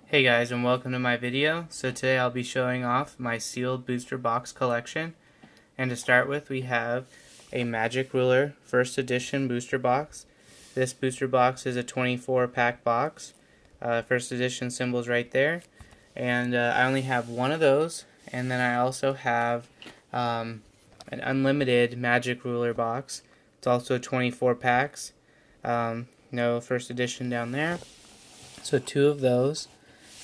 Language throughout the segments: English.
Hey guys, and welcome to my video. So today I'll be showing off my sealed booster box collection. And to start with, we have a Magic Ruler first edition booster box. This booster box is a 24 pack box. First edition symbols right there. And I only have one of those. And then I also have an unlimited Magic Ruler box. It's also 24 packs. No first edition down there. So two of those.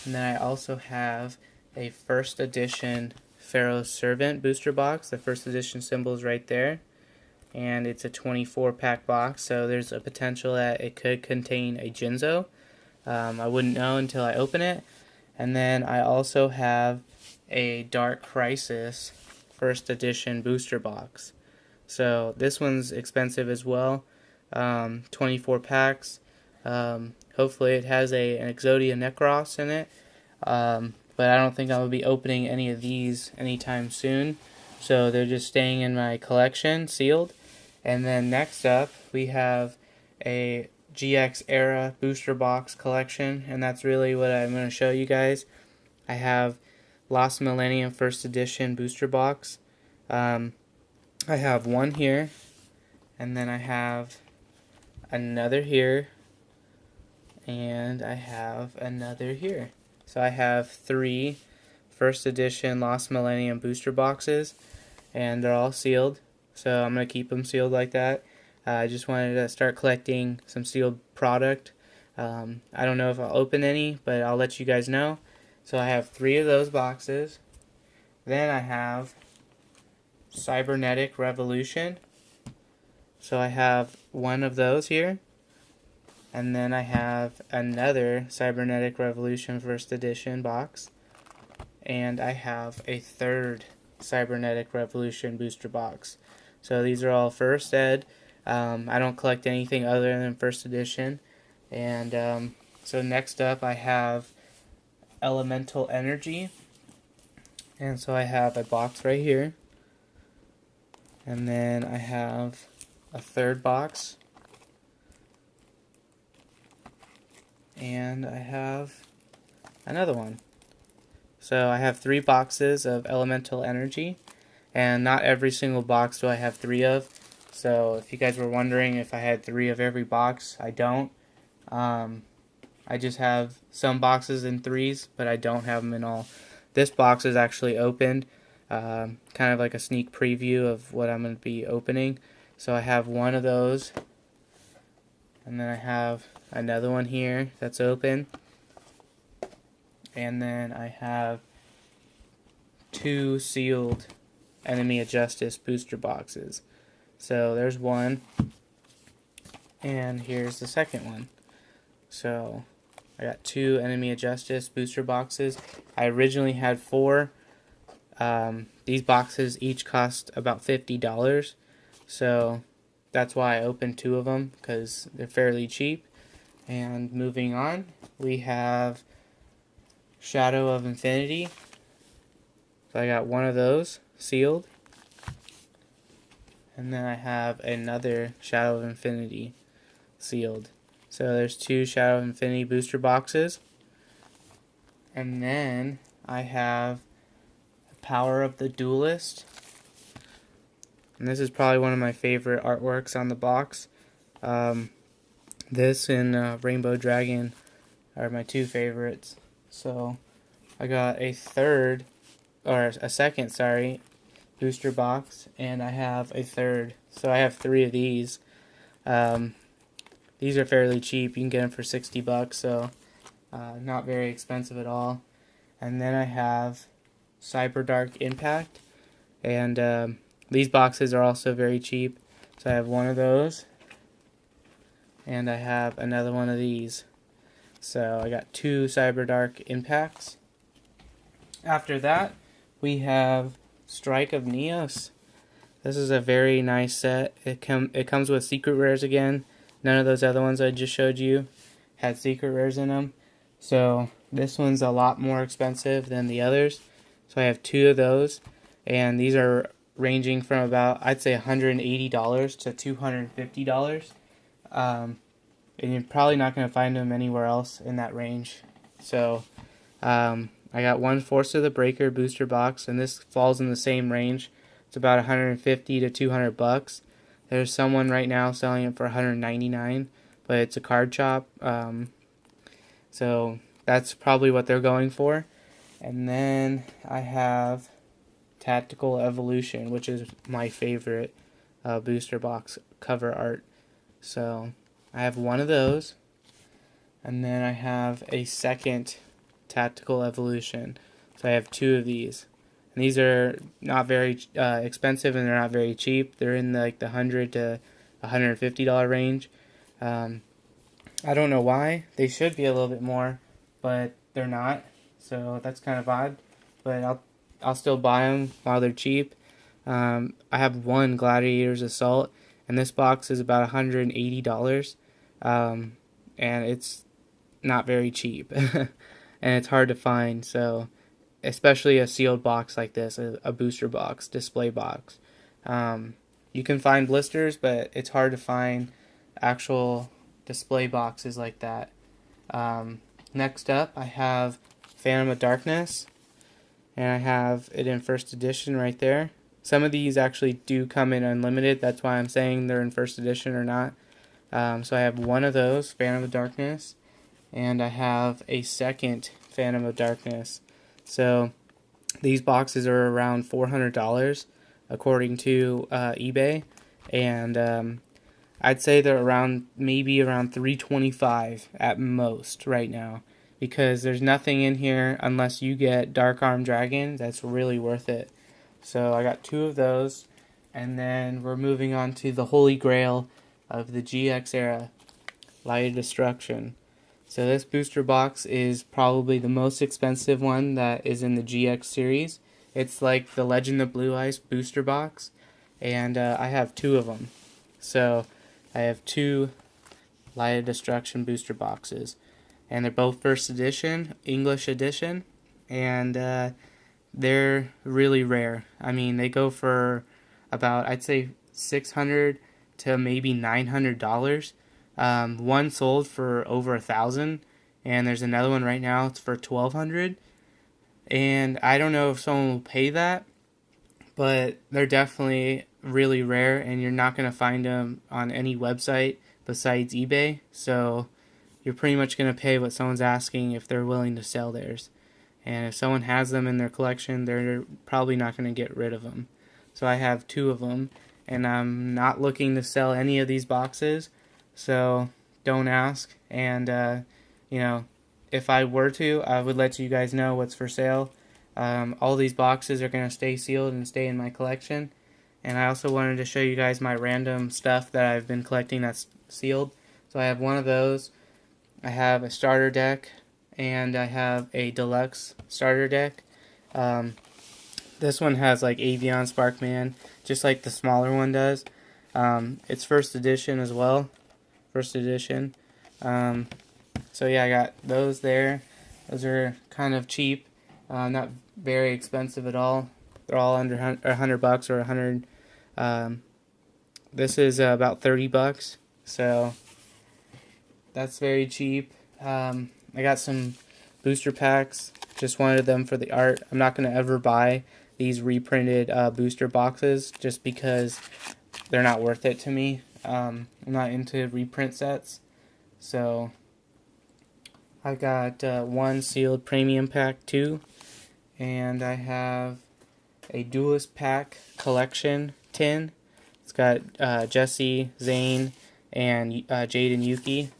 And then I also have a first edition Pharaoh's Servant booster box. The first edition symbol is right there. And it's a 24 pack box, so there's a potential that it could contain a Jinzo. I wouldn't know until I open it. And then I also have a Dark Crisis first edition booster box. So this one's expensive as well. 24 packs. Hopefully it has an Exodia Necros in it, but I don't think I will be opening any of these anytime soon, so they're just staying in my collection, sealed. And then next up, we have a GX Era booster box collection, and that's really what I'm going to show you guys. I have Lost Millennium First Edition booster box. I have one here, and then I have another here, and I have another here. So I have three first edition Lost Millennium booster boxes, and they're all sealed, so I'm going to keep them sealed like that. I just wanted to start collecting some sealed product. I don't know if I'll open any, but I'll let you guys know. So I have three of those boxes. Then I have Cybernetic Revolution. So I have one of those here. And then I have another Cybernetic Revolution First Edition box. And I have a third Cybernetic Revolution booster box. So these are all first ed. I don't collect anything other than First Edition. And so next up I have Elemental Energy. And so I have a box right here. And then I have a third box. And I have another one. So I have three boxes of Elemental Energy, and not every single box do I have three of. So if you guys were wondering if I had three of every box, I don't. I just have some boxes in threes, but I don't have them in all. This box is actually opened, kind of like a sneak preview of what I'm going to be opening. So I have one of those, and then I have another one here that's open, and then I have two sealed Enemy of Justice booster boxes. So there's one, and here's the second one. So I got two Enemy of Justice booster boxes. I originally had four. These boxes each cost about $50, so that's why I opened two of them, because they're fairly cheap. And moving on, we have Shadow of Infinity. So I got one of those sealed. And then I have another Shadow of Infinity sealed. So there's two Shadow of Infinity booster boxes. And then I have Power of the Duelist. And this is probably one of my favorite artworks on the box. This and Rainbow Dragon are my two favorites. So I got a second booster box, and I have a third. So I have three of these. These are fairly cheap. You can get them for $60, so not very expensive at all. And then I have Cyber Dark Impact, and these boxes are also very cheap. So I have one of those, and I have another one of these. So I got two Cyber Dark Impacts. After that, we have Strike of Neos. This is a very nice set. It comes with secret rares again. None of those other ones I just showed you had secret rares in them. So this one's a lot more expensive than the others. So I have two of those, and these are ranging from about, I'd say, $180 to $250. And you're probably not going to find them anywhere else in that range. So I got one Force of the Breaker booster box, and this falls in the same range. It's about 150 to 200 bucks. There's someone right now selling it for 199, but it's a card shop, so that's probably what they're going for. And then I have Tactical Evolution, which is my favorite booster box cover art. So I have one of those, and then I have a second Tactical Evolution. So I have two of these, and these are not very expensive, and they're not very cheap. They're in like the $100 to $150 range. I don't know why. They should be a little bit more, but they're not. So that's kind of odd. But I'll still buy them while they're cheap. I have one Gladiator's Assault, and this box is about $180, and it's not very cheap, and it's hard to find. So, especially a sealed box like this, a booster box, display box. You can find blisters, but it's hard to find actual display boxes like that. Next up, I have Phantom of Darkness, and I have it in first edition right there. Some of these actually do come in unlimited. That's why I'm saying they're in first edition or not. So I have one of those, Phantom of Darkness, and I have a second Phantom of Darkness. So these boxes are around $400 according to eBay, and I'd say they're maybe around $325 at most right now, because there's nothing in here unless you get Dark Arm Dragon. That's really worth it. So I got two of those, and then we're moving on to the Holy Grail of the GX era, Light of Destruction. So this booster box is probably the most expensive one that is in the GX series. It's like the Legend of Blue Ice booster box, and I have two of them. So I have two Light of Destruction booster boxes, and they're both first edition, English edition, and they're really rare. I mean, they go for about, I'd say, $600 to maybe $900. One sold for over $1,000, and there's another one right now. It's for $1,200, and I don't know if someone will pay that, but they're definitely really rare, and you're not going to find them on any website besides eBay. So you're pretty much going to pay what someone's asking if they're willing to sell theirs. And if someone has them in their collection, they're probably not going to get rid of them. So I have two of them, and I'm not looking to sell any of these boxes, so don't ask. And, if I were to, I would let you guys know what's for sale. All these boxes are going to stay sealed and stay in my collection. And I also wanted to show you guys my random stuff that I've been collecting that's sealed. So I have one of those. I have a starter deck, and I have a deluxe starter deck. This one has like Avion Sparkman, just like the smaller one does. It's first edition as well. First edition. So yeah, I got those there. Those are kind of cheap, not very expensive at all. They're all under $100 or 100. This is about $30, so that's very cheap. I got some booster packs. Just wanted them for the art. I'm not going to ever buy these reprinted booster boxes just because they're not worth it to me. I'm not into reprint sets. So I got one sealed premium pack too, and I have a duelist pack collection tin. It's got Jesse, Zane, and Jade and Yuki.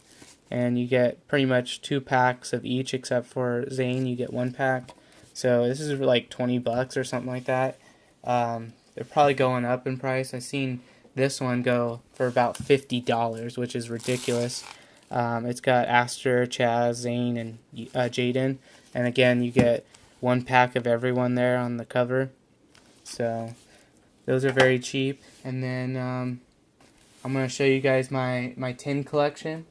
And you get pretty much 2 packs of each, except for Zane, you get 1 pack. So this is like $20 or something like that. They're probably going up in price. I've seen this one go for about $50, which is ridiculous. It's got Aster, Chaz, Zane, and Jaden. And again, you get 1 pack of everyone there on the cover. So those are very cheap. And then I'm going to show you guys my tin collection.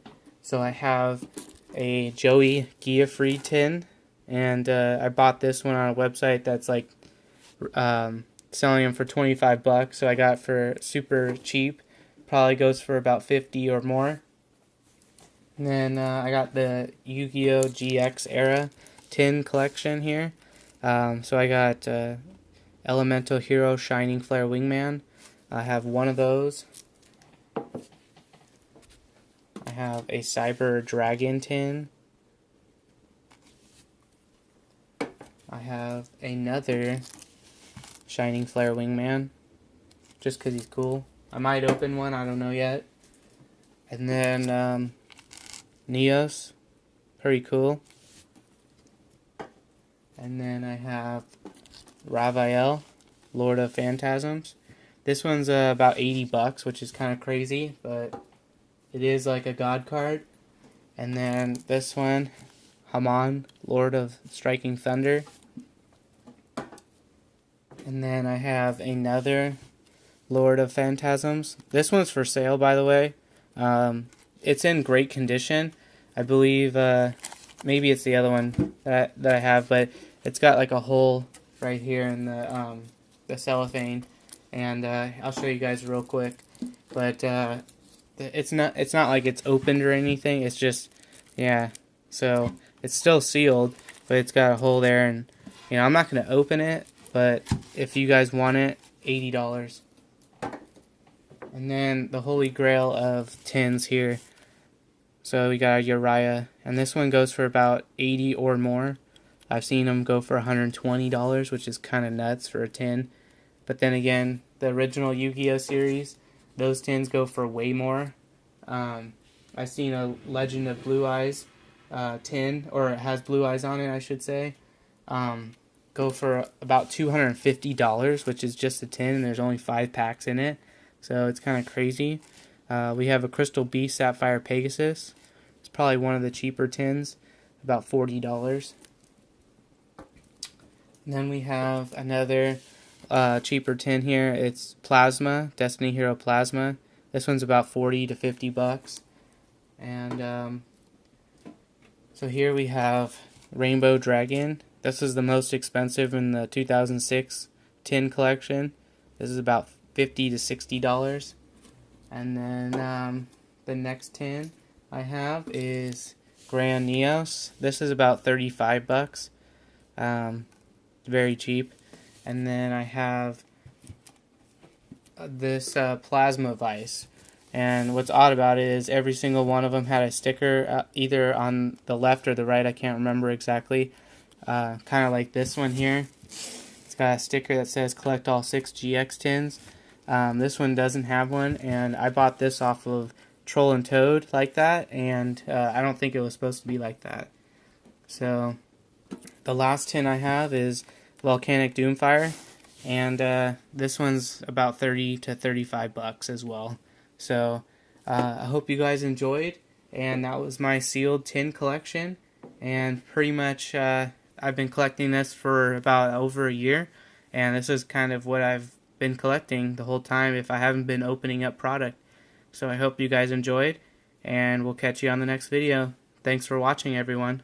So I have a Joey Gia-free tin, and I bought this one on a website that's like selling them for $25, so I got it for super cheap. Probably goes for about $50 or more. And then I got the Yu-Gi-Oh! GX era. tin collection here. So I got Elemental Hero Shining Flare Wingman. I have one of those. I have a Cyber Dragon tin. I have another Shining Flare Wingman, just because he's cool. I might open one, I don't know yet. And then Neos, pretty cool. And then I have Ravael, Lord of Phantasms. This one's about 80 bucks, which is kind of crazy, but it is like a god card. And then this one, Haman, Lord of Striking Thunder. And then I have another Lord of Phantasms. This one's for sale, by the way. It's in great condition. I believe maybe it's the other one that I have, but it's got like a hole right here in the cellophane, and I'll show you guys real quick. But it's not like it's opened or anything. It's just, yeah. So it's still sealed, but it's got a hole there, and I'm not gonna open it. But if you guys want it, $80. And then the holy grail of tins here. So we got Uriah, and this one goes for about 80 or more. I've seen them go for $120, which is kind of nuts for a tin. But then again, the original Yu-Gi-Oh series, those tins go for way more. I've seen a Legend of Blue Eyes tin, or it has blue eyes on it, I should say. Go for about $250, which is just a tin, and there's only 5 packs in it. So it's kind of crazy. We have a Crystal Beast Sapphire Pegasus. It's probably one of the cheaper tins, about $40. And then we have another cheaper tin here. It's Plasma, Destiny Hero Plasma. This one's about 40 to 50 bucks. And so here we have Rainbow Dragon. This is the most expensive in the 2006 tin collection. This is about $50 to $60. And then the next tin I have is Grand Neos. This is about 35 bucks. Very cheap. And then I have this Plasma Vice. And what's odd about it is every single one of them had a sticker either on the left or the right. I can't remember exactly. Kind of like this one here. It's got a sticker that says collect all 6 GX tins. This one doesn't have one, and I bought this off of Troll and Toad like that, and I don't think it was supposed to be like that. So the last tin I have is Volcanic Doomfire, and this one's about 30 to 35 bucks as well. So I hope you guys enjoyed, and that was my sealed tin collection. And pretty much I've been collecting this for about over a year, and this is kind of what I've been collecting the whole time if I haven't been opening up product. So I hope you guys enjoyed, and we'll catch you on the next video. Thanks for watching, everyone.